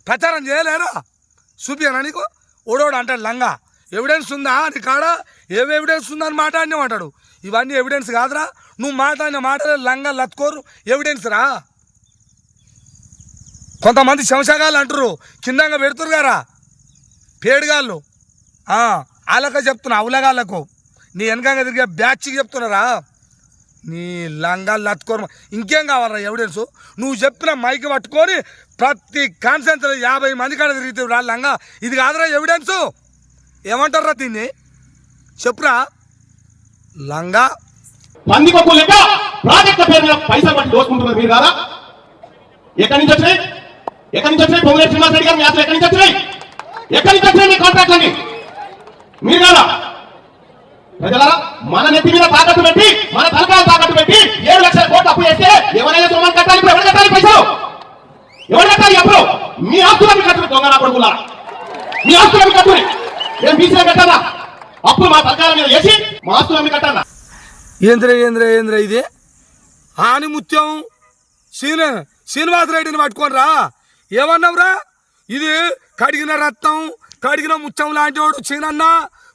ప్రచారం చేయలేరా? చూపియనా నీకు? ఓడోడు అంటాడు లంగా ఎవిడెన్స్ ఉందా నీ కాడ? ఏం ఎవిడెన్స్ ఉందని మాట్లాడినామంటాడు. ఇవన్నీ ఎవిడెన్స్ కాదురా. నువ్వు మాట్లాడిన మాటలే లంగా లత్కోరు ఎవిడెన్స్ రా. కొంతమంది శంసగాళ్ళు అంటారు, కిందంగా పెడుతురు గారా పేడుగాళ్ళు. వాళ్ళకే చెప్తున్నా, అవులగాళ్ళకు నీ వెనకంగా తిరిగే బ్యాచ్కి చెప్తున్నారా? నీ లంగా లత్కోరు ఇంకేం కావాలరా ఎవిడెన్స్? నువ్వు చెప్పిన మైకి పట్టుకొని ప్రతి కాన్ఫరెన్స్లో 50 మంది కాడ తిరుగుతావు రా లంగా. ఇది కాదురా ఎవిడెన్సు. ఏమంటారా దీన్ని? చెప్పురా. లంగా పందికొక్కు లెక్క ప్రాజెక్ట్ పేరు మీద పైసలు పట్టి దోచుకుంటున్నారు మీరు కాదా? ఎక్కడి నుంచి వచ్చినాయి? పొంగులేటి శ్రీనివాసరెడ్డి గారు మీ ఆశలు ఎక్కడి నుంచి వచ్చినాయి? మీ కాంట్రాక్ట్లన్నీ మీరు కాదా? ప్రజలారా, మన నెత్తి మీద తాకట్టు పెట్టి, మన తలకాయలు తాకట్టు పెట్టి 7 లక్షల కోట్లు అప్పు చేస్తే ఎవరైనా సొమ్మని కట్టాలి. ఇప్పుడు ఎవరు కట్టాలి పైసలు? ఎవరు కట్టాలి? ఎప్పుడు మీ ఆస్తులకి కట్టుకుని దొంగ నా కొడుకులారా, మీ ఆస్తులకి కట్టుకుని నేను బీసీలో కట్టాలా? అప్పుడు మా తలకాయల మీద వేసి మా ఆస్తులకి కట్టాలా? ఏంద్ర ఇది? ఆనిముత్యం శ్రీనివాసరెడ్డిని పట్టుకొని రా. ఏమన్నావురా? ఇది కడిగిన రత్నం, కడిగిన ముత్యం లాంటి వాడు సీనన్న.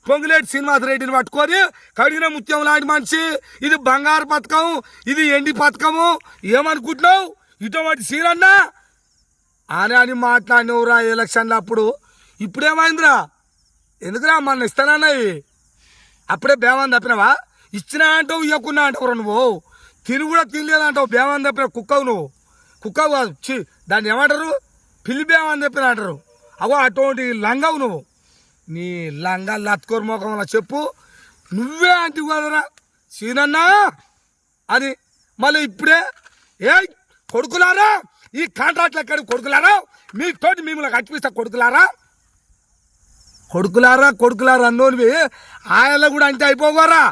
పొంగులేటి శ్రీనివాసరెడ్డిని పట్టుకొని కడిగిన ముత్యం లాంటి మనిషి, ఇది బంగారు పథకం, ఇది ఎండి పథకము ఏమనుకుంటున్నావు? ఇటువంటి సీనన్న అని మాట్లాడినవురా ఎలక్షన్లు అప్పుడు. ఇప్పుడేమైందిరా? ఎందుకురా మన ఇస్తానన్నాయి? అప్పుడే బేమని తప్పినవా? ఇచ్చినా అంటావు, ఇవ్వకున్నా అంటావు. నువ్వు తిని కూడా తినలేదంటావు. బేమని తప్పిన కుక్కవు నువ్వు. కుక్కవు కాదు, దాన్ని ఏమంటారు? పిల్లి బేమని తప్పిన అంటారు. అవో అటువంటి లంగవు నువ్వు. నీ లంగా లత్కోరు మొఖంలో చెప్పు. నువ్వే అంటివి కదరా సీనన్నా అది. మళ్ళీ ఇప్పుడే కొడుకులారా, ఈ కాంట్రాక్ట్లు ఎక్కడికి కొడుకులారా? మీతోటి మిమ్మల్ని కట్టిపిస్తా కొడుకులారా అన్నోనివి ఆయన కూడా అంతే అయిపోగారా.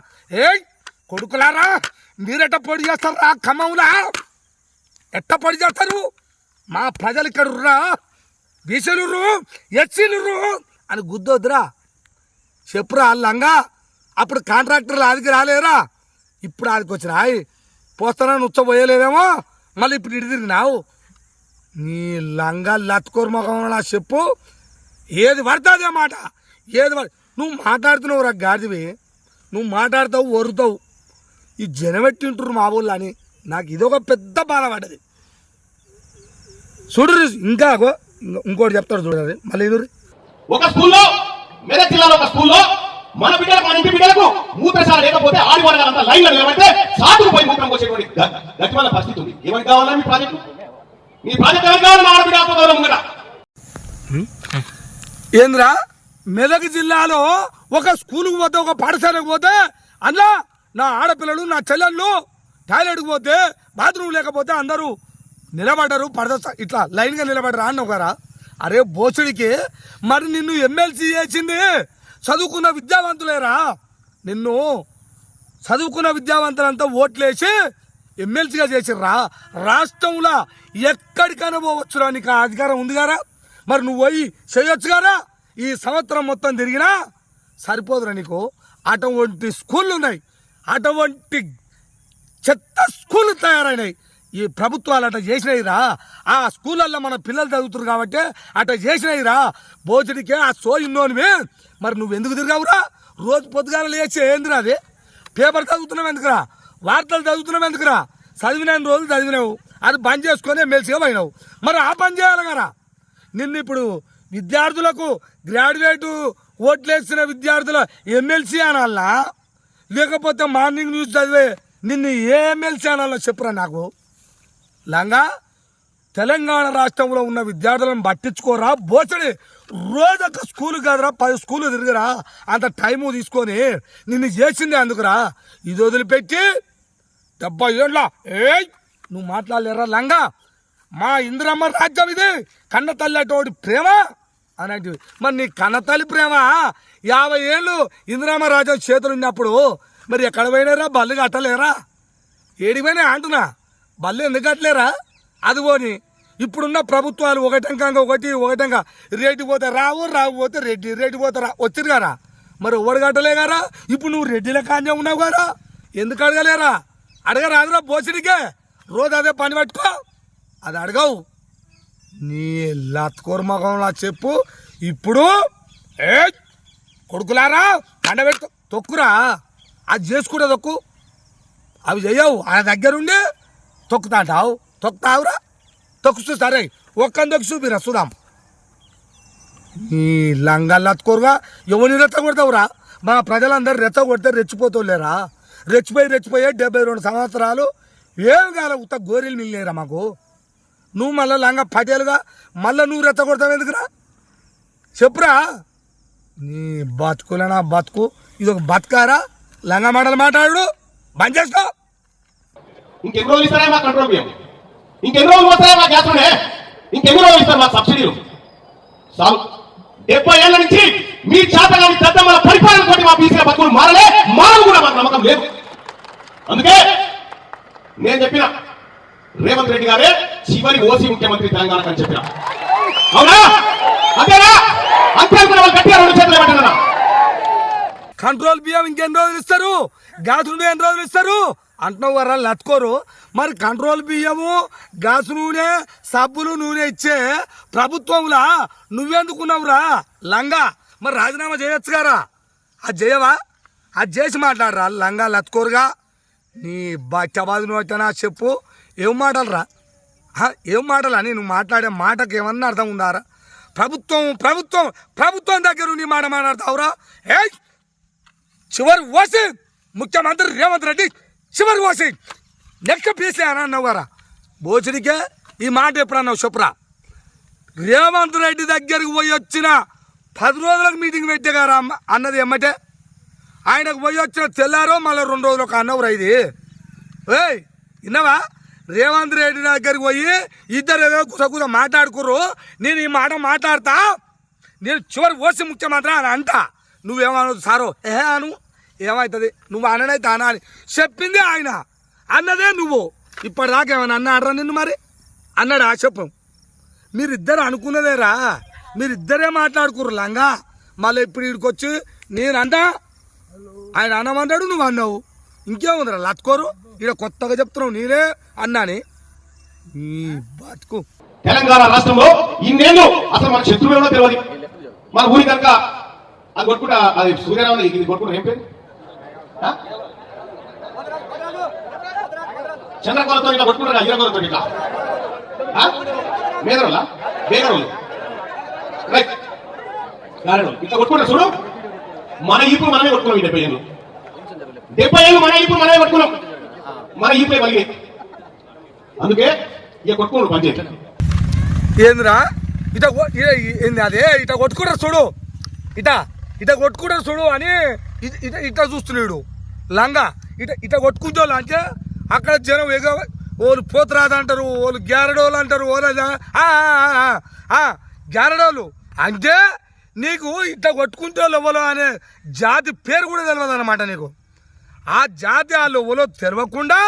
కొడుకులారా, మీరెట్ట పొడి చేస్తారా? ఖమ్మంలా ఎట్ట పొడి చేస్తారు? మా ప్రజలు ఇక్కడ ఉర్రా, బీసీలుర్రు, ఎస్సీలుర్రు అని గుద్దొద్దురా. చెప్పురా లంగా. అప్పుడు కాంట్రాక్టర్లు ఆదికి రాలేరా, ఇప్పుడు ఆదికి వచ్చిన పోస్తానా ఉచ్చబోయలేదేమో, మళ్ళీ ఇప్పుడు ఇటు తిరిగినావు. నీ లంగా లత్కోరు ముఖం నా చెప్పు. ఏది పడుతుంది మాట, ఏది నువ్వు మాట్లాడుతున్నావు రా గాడివి, నువ్వు మాట్లాడతావు ఒరుతావు. ఈ జనమెట్టి ఉంటున్నారు మా ఊళ్ళో అని నాకు ఇదొక పెద్ద బాధ పడ్డది. చూడు ఇంకా ఇంకోటి చెప్తాడు చూడాలి మళ్ళీ ఎదురు. ఒక స్కూల్లో, మెదక్ జిల్లాలో ఒక స్కూల్లో మన బిడ్డలకు, మన ఇంటి బిడ్డలకు మూత్రశాల లేకపోతే ఆడివాళ్ళంతా లైన్ లో నిలబడితే సాటుకు పోయి మూత్రం పోసేటువంటి గట్టివాళ్ళ పరిస్థితి ఉంది. ఎవరికి కావాలా మీ ప్రాజెక్టు? మీ ప్రాజెక్ట్ ఎవరికి కావాలి? మా ఆడబిడ్డ ఆత్మగౌరవం కదా. ఏంద్రా, మెదక్ జిల్లాలో ఒక స్కూల్కి పోతే, ఒక పాఠశాలకు పోతే అందులో నా ఆడపిల్లలు, నా చెల్లెళ్ళు టాయిలెట్కి పోతే, బాత్రూమ్ లేకపోతే అందరూ నిలబడ్డారు, ఇట్లా లైన్గా నిలబడ్డారా అన్నావు కదా. అరే బోసుడికి మరి నిన్ను ఎమ్మెల్సీ చేసింది చదువుకున్న విద్యావంతులేరా. నిన్ను చదువుకున్న విద్యావంతులంతా ఓట్లేసి ఎమ్మెల్సీగా చేసిర్రా. రాష్ట్రంలో ఎక్కడికైనా పోవచ్చురా, నీకు ఆ అధికారం ఉంది కదా. మరి నువ్వు పోయి చేయొచ్చు కదా. ఈ సంవత్సరం మొత్తం తిరిగినా సరిపోదురా నీకు. అటువంటి స్కూళ్ళు ఉన్నాయి, అటువంటి చెత్త స్కూళ్ళు తయారైనాయి. ఈ ప్రభుత్వాలు అట్లా చేసినాయిరా. ఆ స్కూళ్ళల్లో మన పిల్లలు చదువుతారు కాబట్టి అట్లా చేసినాయిరా. భోజడికే ఆ సోయిన్నోనివే. మరి నువ్వు ఎందుకు తిరిగావురా? రోజు పొద్దుగాల లేచి ఏందిరా అది? పేపర్ చదువుతున్నావు ఎందుకురా? వార్తలు చదువుతున్నావు ఎందుకురా? చదివిన రోజులు చదివినావు, అది బంద్ చేసుకొని ఎమ్మెల్సీగా పోయినావు. మరి ఆ పని చేయాలి కదా. నిన్ను ఇప్పుడు విద్యార్థులకు గ్రాడ్యుయేట్ ఓట్లేసిన విద్యార్థుల ఎమ్మెల్సీ అనాలా, లేకపోతే మార్నింగ్ న్యూస్ చదివే నిన్ను ఏ ఎమ్మెల్సీ అనాలో చెప్పురా నాకు. లంగా, తెలంగాణ రాష్ట్రంలో ఉన్న విద్యార్థులను పట్టించుకోరా. బోచడి రోజొక్క స్కూల్ కాదురా, 10 స్కూళ్ళు తిరిగిరా. అంత టైము తీసుకొని నిన్ను చేసింది అందుకురా. ఇది వదిలిపెట్టి 70 ఏళ్ళ నువ్వు మాట్లాడలేరా లంగా. మా ఇందిరమ్మ రాజ్యం ఇది, కన్న తల్లి అటువంటి ప్రేమ అనేటివి. మరి నీ కన్న తల్లి ప్రేమ 50 ఏళ్ళు ఇందిరమ్మ రాజ్యం చేతులు ఉన్నప్పుడు మరి ఎక్కడ పోయినారా? బల్లు కట్టలేరా? ఏడిపోయినా అంటున్నా, బల్లు ఎందుకు కట్టలేరా? అది పోని ఇప్పుడున్న ప్రభుత్వాలు ఒకటంగా రేటు పోతే రావు, రావు పోతే రెడ్డి, రేటు పోతే వచ్చిరు కదా. మరి ఎవడు కట్టలే కదా. ఇప్పుడు నువ్వు రెడ్డిల కాంజా ఉన్నావు కదా, ఎందుకు అడగలేరా? అడగరాదురా బోసిడికే. రోజు అదే పని పట్టుకో, అది అడగవు. నీ లత్కోర్ మగంలా చెప్పు. ఇప్పుడు కొడుకులారా కండబెట్టు తొక్కురా. అది చేసుకుంటే తొక్కు, అవి చెయ్యవు. ఆయన దగ్గరుండి తొక్కుతా అంటావు, తొక్కుతావురా. తొక్కు సరే, ఒక్కని తొక్కు చూపిరా చూద్దాం. నీ లంగా లత్కోరుగా ఎవరిని రెచ్చగొడతావురా? మా ప్రజలందరూ రెచ్చగొడితే రెచ్చిపోతావులేరా. రెచ్చిపోయి 72 సంవత్సరాలు ఏం కాల ఉత్త గోరీలు మిగిలేరా మాకు. నువ్వు మళ్ళీ లంగా పటేలుగా మళ్ళీ నువ్వు రెచ్చగొడతావు ఎందుకురా చెప్పురా. నీ బతుకులేనా బతుకు, ఇది ఒక బతుకారా? లంగా మాటలు మాట్లాడు, బంద్ చేస్తావు. ఇంకెన్ని రోజులు ఇస్తారా మా కంట్రోల్ బియ్యం? ఇంకెన్ని రోజులు వస్తారా మా గ్యాస్? ఇంకెన్ని రోజులు ఇస్తారు మా సబ్సిడీలు? 70 ఏళ్ల నుంచి మీ చేతగాని దద్దమ్మల పరిపాలన తోటి మా బీసీల బతుకులు మారలు కూడా మాకు నమ్మకం లేదు. అందుకే నేను చెప్పిన రేవంత్ రెడ్డి గారే చివరి ఓసీ ముఖ్యమంత్రి తెలంగాణకు అని చెప్పిన. అవునా? అంతేనా? అంతే అనుకున్న వాళ్ళు గట్టిగా 2 చేతులు పెట్టండి. కంట్రోల్ బియ్యం ఇంకెన్ని రోజులు ఇస్తారు? గ్యాస్ నూనె ఎన్ని రోజులు ఇస్తారు అంటున్నావు వరా లత్కోరు. మరి కంట్రోల్ బియ్యము, గ్యాస్ నూనె, సబ్బులు, నూనె ఇచ్చే ప్రభుత్వంలా నువ్వెందుకున్నావురా లంగా? మరి రాజీనామా చేయొచ్చు గారా. అది చేయవా? అది చేసి మాట్లాడరా లంగా లత్కోరుగా. నీ బచ్చబాదును వచ్చానా చెప్పు. ఏం మాటలరా? ఏం మాటలు అని నువ్వు మాట్లాడే మాటకు ఏమన్నా అర్థం ఉందారా? ప్రభుత్వం దగ్గర నీ మాట మాట్లాడతావురా. చివరి ఓసి ముఖ్యమంత్రి రేవంత్ రెడ్డి చివరి ఓసి నెక్స్ట్ పీసీ అని అన్నావు గారా. బోచుడికే ఈ మాట ఎప్పుడన్నావు చెప్పురా. రేవంత్ రెడ్డి దగ్గరికి పోయి వచ్చిన 10 రోజులకు మీటింగ్ పెట్టే గారా అన్నది ఎమ్మటే. ఆయనకు పోయి వచ్చిన తెల్లారో మళ్ళీ 2 రోజులకు అన్నవురా ఇది. విన్నావా? రేవంత్ రెడ్డి దగ్గరికి పోయి ఇద్దరు ఏదో కుసకుస మాట్లాడుకుర్రు. నేను ఈ మాట మాట్లాడతా, నేను చివరి ఓసి ముఖ్యమంత్రి అని అంట. నువ్వేమనదు సారో అను, ఏమవుతుంది నువ్వు అననైతే అనా అని చెప్పింది ఆయన, అన్నదే నువ్వు. ఇప్పటిదాకా ఏమైనా అన్నాడరా నిన్ను? మరి అన్నాడా చెప్పు. మీరిద్దరు అనుకున్నదేరా, మీరిద్దరే మాట్లాడుకుర్రు లంగా. మళ్ళీ ఇప్పుడు ఇక్కడికి వచ్చి నేనంటా ఆయన అన్నమంటాడు, నువ్వు అన్నావు. ఇంకేముందిరా లత్కోరు, ఇక్కడ కొత్తగా చెప్తున్నావు నేనే అన్నాని. బతుకు తెలంగాణ రాష్ట్రంలో ఇన్నేళ్ళు అసలు మన శత్రువు ఎవరో తెలియదు. మన ఊరి కనుక అది కొట్టుకుంటా, అది సూర్యరావు ఇది కొట్టుకుంటా ఏం పేరు, చంద్రకోలతో ఇట్లా కొట్టుకుంటారు, ఈరగోలతో ఇట్లా మేదరోళ్ళ బేగరోళ్ళు రైట్ కారణం ఇట్లా కొట్టుకుంటారు చూడు. మన ఈపులు మనమే కొట్టుకున్నాం. 70 ఏళ్ళు మన ఈపులు మనమే కొట్టుకున్నాం. మన ఈపులే మళ్ళీ అందుకే ఇక కొట్టుకున్నాడు పనిచేయట్లేదు. ఏందిరా ఇట ఏంది అదే ఇట కొట్టుకుంటారు చూడు, ఇట కొట్టుకుంటారు చూడు అని ఇట చూస్తున్నాడు లంగా. ఇట కొట్టుకుంటోళ్ళు అంటే అక్కడ జనం ఎగ వాళ్ళు పోతురాదు అంటారు, వాళ్ళు గ్యారడోళ్ళు అంటారు, వాళ్ళు గ్యారడోళ్ళు అంటే నీకు ఇట్ట కొట్టుకుంటోళ్ళు ఎవరో అనే జాతి పేరు కూడా తెలియదు అనమాట నీకు. ఆ జాతి వాళ్ళు ఎవరో తెలియకుండా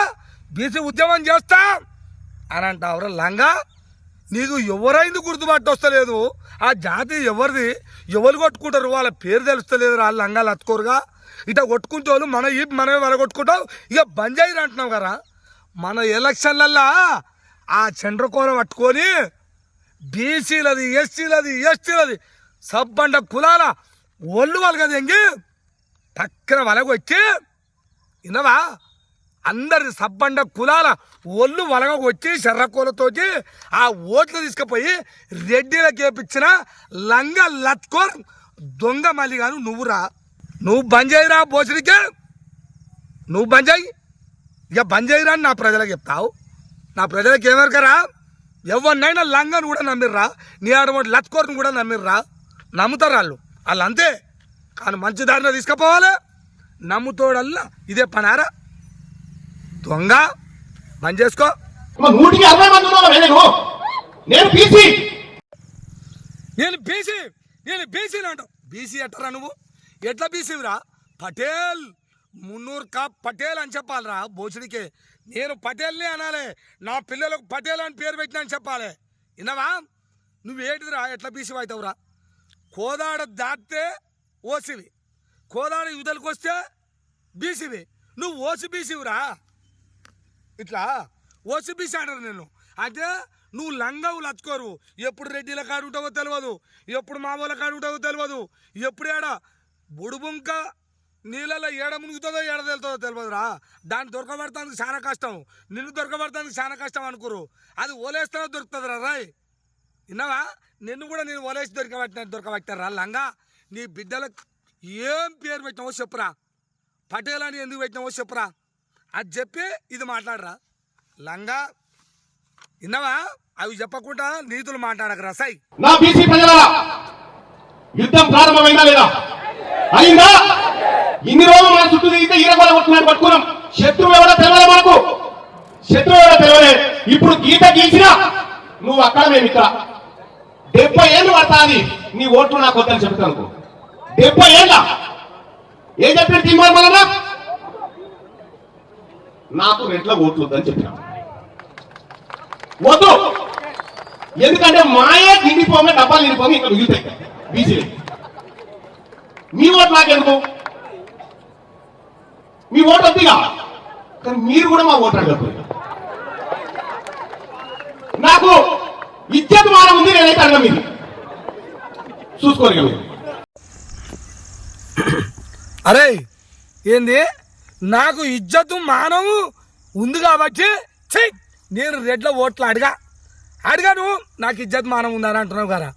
బీసీ ఉద్యమం చేస్తా అని అంటావురా లంగా. నీకు ఎవరైంది గుర్తుపట్టు వస్తలేదు, ఆ జాతి ఎవరిది, ఎవరు కొట్టుకుంటారు వాళ్ళ పేరు తెలుస్తలేదు. వాళ్ళు లంగాలు అత్తుకోరుగా ఇట కొట్టుకుంటోళ్ళు మనమే వరగొట్టుకుంటావు. ఇక బంజాయిరు అంటున్నావు కదా. మన ఎలక్షన్లల్లా ఆ చంద్రకోర పట్టుకొని బీసీలది ఎస్టీలది సబ్బండ కులాల ఒళ్ళు వాళ్ళు కదా ఎంగి పక్కన వలగొచ్చి వినవా, అందరి సబ్బండ కులాల ఒళ్ళు వలగొచ్చి శర్రకోలతోటి ఆ ఓట్లు తీసుకుపోయి రెడ్డిలకు వేపించిన లంగా లత్కోర్ దొంగ మల్లిగాను నువ్వురా. నువ్వు బంజాయిరా బోసడికే, నువ్వు బంజాయి. ఇక బంజాయిరా అని నా ప్రజలకు చెప్తావు. నా ప్రజలకు ఏమరకరా, ఎవరినైనా లంగాను కూడా నమ్మిర్రా, నీ ఆడమోటి లత్కోర్ని కూడా నమ్మిర్రా. నమ్ముతారు వాళ్ళు అంతే. కానీ మంచి దారిలో తీసుకుపోవాలి. నమ్ముతోడల్లా ఇదే పనారా దొంగ. బంద్ చేసుకో. 160 మంది ఉన్నారు. నేను బీసీ అంటావు. బీసీ ఎట్టరా నువ్వు, ఎట్లా బీసీవిరా? పటేల్ మున్నూరు పటేల్ అని చెప్పాలిరా బోచుడికే. నేను పటేల్నే అనాలి, నా పిల్లలకు పటేల్ అని పేరు పెట్టినా అని చెప్పాలి. విన్నావా? నువ్వేటిదిరా ఎట్లా బీసీ అవుతావురా? కోదాడ దాటితే ఓసివి, కోదాడ యువతలకు వస్తే బీసీవి. నువ్వు ఓసి బీసీవిరా. ఇట్లా ఓసి బీసీ అంటారు నేను అంటే నువ్వు లంగవు లచ్చుకోరు. ఎప్పుడు రెడ్డిల కాడు ఉంటావో తెలియదు, ఎప్పుడు మామూల కాడు ఉంటావో తెలియదు, ఎప్పుడు ఏడ బుడుబుంక నీళ్ళలో ఏడ మునుగుతుందో ఏడ తెలుతుందో తెలియదురా. దాన్ని దొరకబడతానికి చాలా కష్టం, నిన్ను దొరకబడతానికి చాలా కష్టం అనుకోరు. అది ఓలేస్తానో దొరుకుతుందిరా రాయ్. విన్నావా? నిన్ను కూడా నేను ఓలేసి దొరకబట్టారా లంగా. నీ బిడ్డలకు ఏం పేరు పెట్టినావో చెప్పురా, పటేల్ అని ఎందుకు పెట్టినావో చెప్పురా, అది చెప్పి ఇది మాట్లాడరా లంగా. విన్నావా? అవి చెప్పకుండా నీతులు మాట్లాడకరా సై. నా బీసీ ప్రజలారా, యుద్ధం ప్రారంభమైందా లేదా? అయిందా? ఇన్ని రోజులు మన చుట్టూ తిరిగితే ఈరగోల కొట్టుకున్నాడు పట్టుకున్నాం. శత్రువు ఎవరో తెలియలే మనకు, శత్రువు ఎవరో తెలియలే. ఇప్పుడు గీత గీసినా నువ్వు అక్కడ మేము ఇక్కడ. 70 ఏళ్ళు పడుతుంది నీ ఓట్లు నాకు వద్దని చెప్తాను. 70 ఏళ్ళ ఏం చెప్పిన తీర్మానం వలన నాకు రెట్ల ఓట్లు వద్దని చెప్పిన వద్దు. ఎందుకంటే మాయే నిండిపోగా డబ్బాలు నిండిపోగా ఇంకా మిగులుతాయి బీసీలు. మీ ఓట్లు నాకెందుకు? మీ ఓటు వద్దుగా, కానీ మీరు కూడా మా ఓటు అడగదు. నాకు ఇజ్జత్ మానం ఉంది, నేనైతే అడగ మీరు చూసుకోరు మీరు. అరే ఏంది, నాకు ఇజ్జతు మానవు ఉంది కాబట్టి నేను రెడ్ల ఓట్లు అడిగాను, నాకు ఇజ్జత్ మానం ఉందని అంటున్నావు కదా.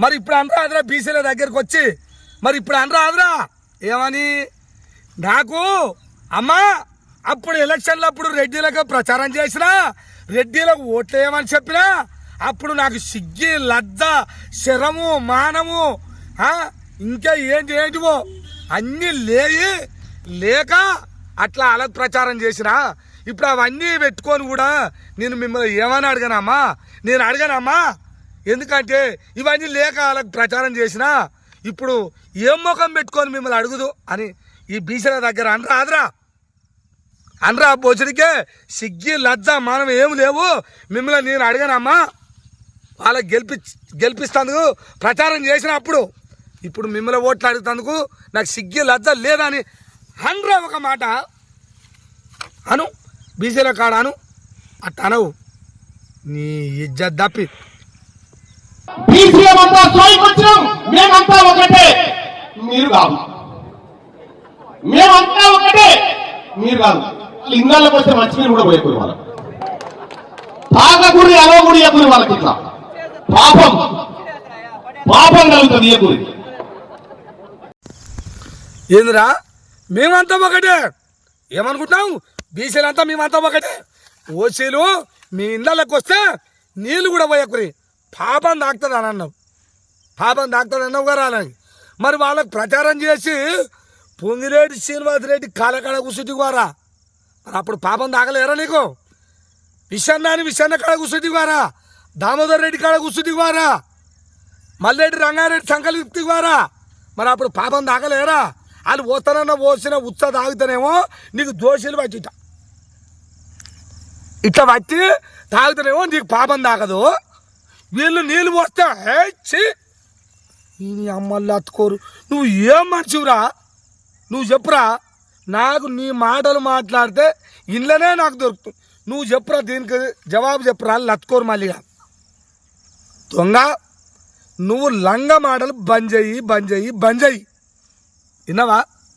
మరి ఇప్పుడు అనరా అదరా బీసీల దగ్గరికి వచ్చి, మరి ఇప్పుడు అనరా అదరా ఏమని? నాకు అమ్మా అప్పుడు ఎలక్షన్లు అప్పుడు రెడ్డిలకు ప్రచారం చేసినా, రెడ్డిలకు ఓట్లు వేయమని చెప్పినా, అప్పుడు నాకు సిగ్గి లజ్జ శరము మానము ఇంకా ఏంటివో అన్నీ లేక అట్లా అలా ప్రచారం చేసినా. ఇప్పుడు అవన్నీ పెట్టుకొని కూడా నేను మిమ్మల్ని ఏమని అడగనమ్మా. ఎందుకంటే ఇవన్నీ లేక వాళ్ళకి ప్రచారం చేసినా ఇప్పుడు ఏం ముఖం పెట్టుకొని మిమ్మల్ని అడుగుదు అని ఈ బీసీల దగ్గర అనరా బొచ్చడికే సిగ్గి లజ్జ మనం ఏం లేవు, మిమ్మల్ని నేను అడగనమ్మా. వాళ్ళకి గెలిపిస్తందుకు ప్రచారం చేసినప్పుడు ఇప్పుడు మిమ్మల్ని ఓట్లు అడుగుతందుకు నాకు సిగ్గు లజ్జ లేదని అనరా ఒక మాట అను. బీసీల కాడ అను, అట్ట అనవు, నీ ఇజ్జత్ దప్పి. బీసీఎం అంతా సోయికొచ్చినాం, మేమంతా ఒకటే మీరు కాదు, మేమంతా ఒకటే మీరు కాదు. వాళ్ళు ఇన్నాళ్ళకి వస్తే మంచి మీరు కూడా పోయకూడదు, వాళ్ళకి తాగకూడదు, అలవకూడదు, ఇయ్యకూడదు, వాళ్ళకి ఇట్లా పాపం పాపం కలుగుతుంది, ఇయ్యకూడదు. ఏందిరా మేమంతా ఒకటే ఏమనుకుంటున్నావు? బీసీలంతా మేమంతా ఒకటే. ఓసీలు మీ ఇళ్ళకి వస్తే నీళ్ళు కూడా పోయకురి, పాపం తాకుతుంది అని అన్నావు. పాపం తాకుతుంది అన్నావు కదా అలాగే. మరి వాళ్ళకు ప్రచారం చేసి పొంగిరెడ్డి శ్రీనివాసరెడ్డి కాలకాడ కూర్చుంటివారా? మరి అప్పుడు పాపం తాగలేరా నీకు? విషన్న కాడ కూర్చుంటివారా? దామోదర్ రెడ్డి కాడ కూర్చుంటివారా? మల్లెడ్డి రంగారెడ్డి సంకలు ఇప్పివారా? మరి అప్పుడు పాపం తాగలేరా? వాళ్ళు పోతానన్న పోసిన ఉత్స తాగుతానేమో నీకు దోషులు పట్టి ఇట్లా పట్టి తాగుతానేమో నీకు పాపం తాగదు. వీళ్ళు నీళ్ళు పోస్తే ఈ అమ్మల్ని అత్తుకోరు. నువ్వు ఏం మనిషివురా? నువ్వు చెప్పురా, నాకు నీ మాటలు మాట్లాడితే ఇళ్ళనే నాకు దొరుకుతుంది. నువ్వు చెప్పురా, దీనికి జవాబు చెప్పురా. లత్తుకోరు మళ్ళీగా దొంగ. నువ్వు లంగ మాటలు బంద్ చెయ్యి విన్నావా?